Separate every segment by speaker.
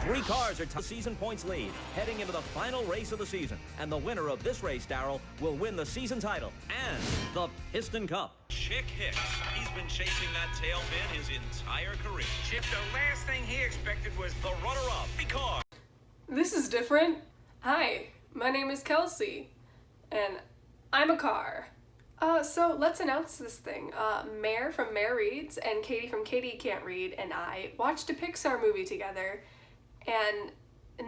Speaker 1: 3 cars are season points lead, heading into the final race of the season. And the winner of this race, Darrell, will win the season title and the Piston Cup.
Speaker 2: Chick Hicks. He's been chasing that tail fin his entire career. Chip, the last thing he expected was the runner-up, the car.
Speaker 3: This is different. Hi, my name is Kelsey, and I'm a car. So let's announce this thing. Mare from Mare Reads and Katie from Katie Can't Read and I watched a Pixar movie together, and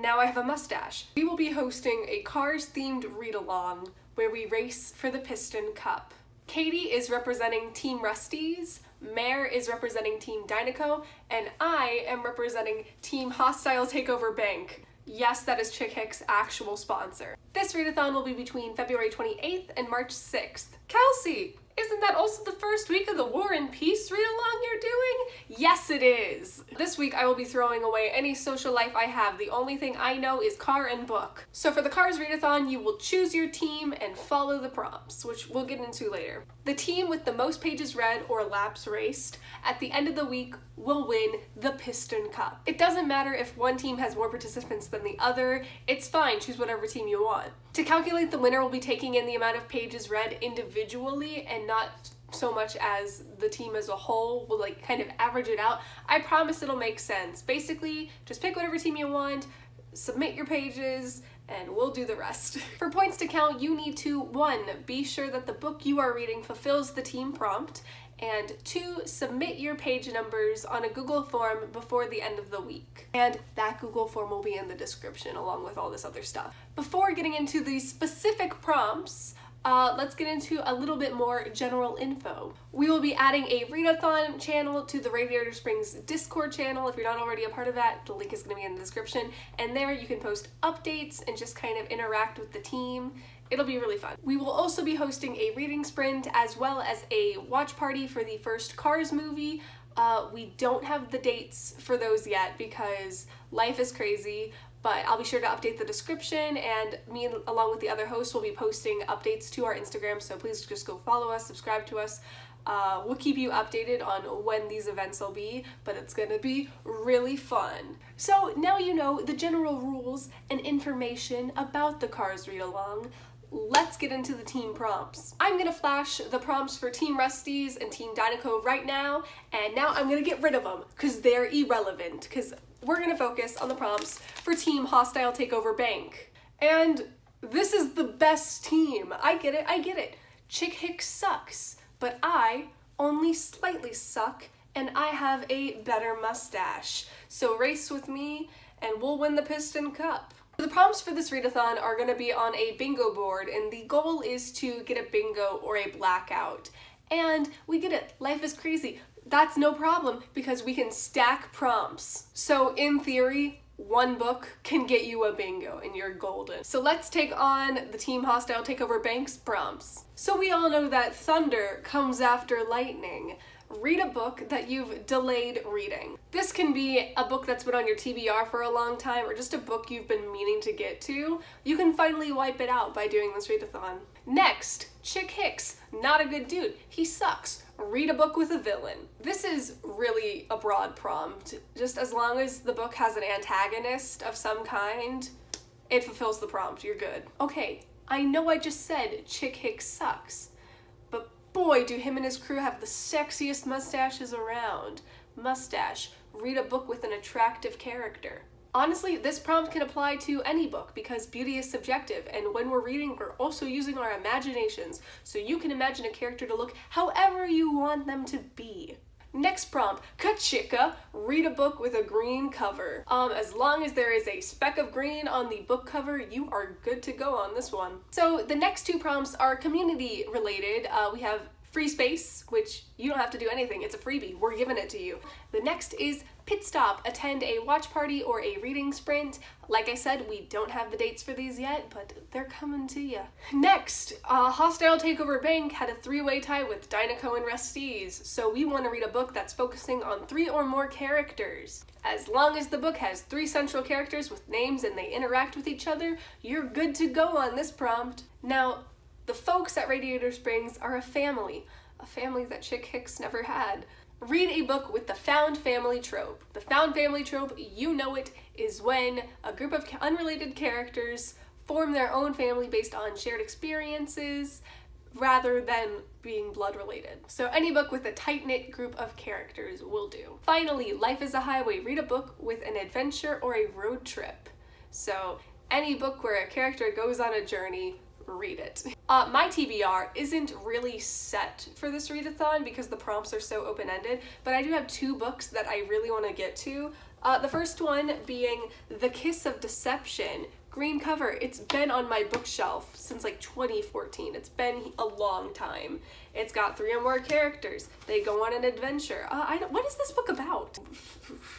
Speaker 3: now I have a mustache. We will be hosting a Cars-themed read-along where we race for the Piston Cup. Katie is representing Team Rusty's, Mare is representing Team Dinoco, and I am representing Team Hostile Takeover Bank. Yes, that is Chick Hicks' actual sponsor. This readathon will be between February 28th and March 6th. Kelsey, isn't that also the first week of the War and Peace read-along you're doing? Yes, it is. This week I will be throwing away any social life I have. The only thing I know is car and book. So for the Cars readathon, you will choose your team and follow the prompts, which we'll get into later. The team with the most pages read or laps raced at the end of the week will win the Piston Cup. It doesn't matter if one team has more participants than the other, it's fine, choose whatever team you want. To calculate the winner, we'll be taking in the amount of pages read individually and not so much as the team as a whole. We'll kind of average it out. I promise it'll make sense. Basically, just pick whatever team you want, submit your pages, and we'll do the rest. For points to count, you need to 1. Be sure that the book you are reading fulfills the team prompt, and 2. Submit your page numbers on a Google form before the end of the week. And that Google form will be in the description along with all this other stuff. Before getting into the specific prompts, let's get into a little bit more general info. We will be adding a readathon channel to the Radiator Springs Discord channel. If you're not already a part of that, the link is going to be in the description. And there you can post updates and just kind of interact with the team. It'll be really fun. We will also be hosting a reading sprint as well as a watch party for the first Cars movie. We don't have the dates for those yet because life is crazy, but I'll be sure to update the description, and me along with the other hosts will be posting updates to our Instagram, so please just go follow us, subscribe to us. We'll keep you updated on when these events will be, but it's gonna be really fun. So now you know the general rules and information about the Cars read-along. Let's get into the team prompts. I'm gonna flash the prompts for Team Rusty's and Team Dinoco right now, and now I'm gonna get rid of them because they're irrelevant, because we're gonna focus on the prompts for Team Hostile Takeover Bank. And this is the best team. I get it. Chick Hicks sucks, but I only slightly suck, and I have a better mustache. So race with me, and we'll win the Piston Cup. The prompts for this readathon are going to be on a bingo board, and the goal is to get a bingo or a blackout. And we get it, life is crazy. That's no problem because we can stack prompts. So in theory, one book can get you a bingo and you're golden. So let's take on the Team Hostile Takeover Bank's prompts. So we all know that thunder comes after lightning. Read a book that you've delayed reading. This can be a book that's been on your TBR for a long time or just a book you've been meaning to get to. You can finally wipe it out by doing this readathon. Next, Chick Hicks, not a good dude. He sucks. Read a book with a villain. This is really a broad prompt. Just as long as the book has an antagonist of some kind, it fulfills the prompt. You're good. Okay, I know I just said Chick Hicks sucks, but boy, do him and his crew have the sexiest mustaches around. Mustache. Read a book with an attractive character. Honestly, this prompt can apply to any book because beauty is subjective, and when we're reading, we're also using our imaginations, so you can imagine a character to look however you want them to be. Next prompt, Kachika, read a book with a green cover. As long as there is a speck of green on the book cover, you are good to go on this one. So the next 2 prompts are community related. We have free space, which you don't have to do anything, it's a freebie, we're giving it to you. The next is pit stop, attend a watch party or a reading sprint. Like I said, we don't have the dates for these yet, but they're coming to you. Next, Hostile Takeover Bank had a 3-way tie with Dinoco and Rusty's, so we want to read a book that's focusing on 3 or more characters. As long as the book has 3 central characters with names and they interact with each other, you're good to go on this prompt. Now, the folks at Radiator Springs are a family that Chick Hicks never had. Read a book with the found family trope. The found family trope, you know it, is when a group of unrelated characters form their own family based on shared experiences rather than being blood related. So any book with a tight-knit group of characters will do. Finally, Life is a Highway. Read a book with an adventure or a road trip. So any book where a character goes on a journey, read it. My TBR isn't really set for this readathon because the prompts are so open-ended, but I do have 2 books that I really want to get to. The first one being The Kiss of Deception. Green cover. It's been on my bookshelf since like 2014. It's been a long time. It's got 3 or more characters. They go on an adventure. What is this book about?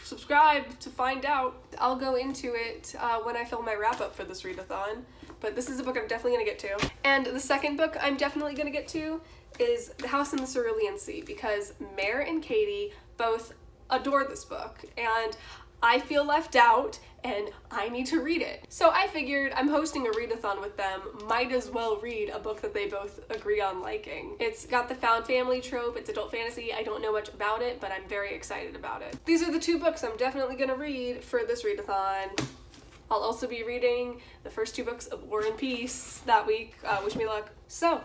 Speaker 3: Subscribe to find out. I'll go into it when I film my wrap-up for this readathon. But this is a book I'm definitely going to get to. And the second book I'm definitely going to get to is The House in the Cerulean Sea, because Mare and Katie both adore this book, and I feel left out, and I need to read it. So I figured I'm hosting a readathon with them, might as well read a book that they both agree on liking. It's got the found family trope, it's adult fantasy, I don't know much about it, but I'm very excited about it. These are the 2 books I'm definitely gonna read for this readathon. I'll also be reading the first 2 books of War and Peace that week. Wish me luck. So,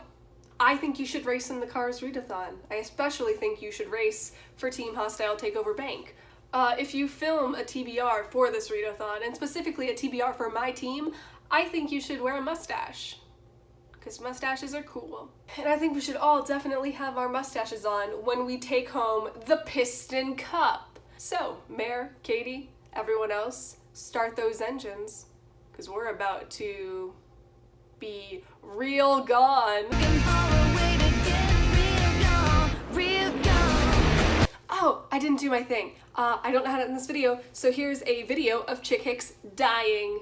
Speaker 3: I think you should race in the Cars readathon. I especially think you should race for Team Hostile Takeover Bank. If you film a TBR for this readathon, and specifically a TBR for my team, I think you should wear a mustache. Because mustaches are cool. And I think we should all definitely have our mustaches on when we take home the Piston Cup. So, Mare, Katie, everyone else, start those engines, because we're about to be real gone. Oh, I didn't do my thing. I don't know how to end this video, so here's a video of Chick Hicks dying.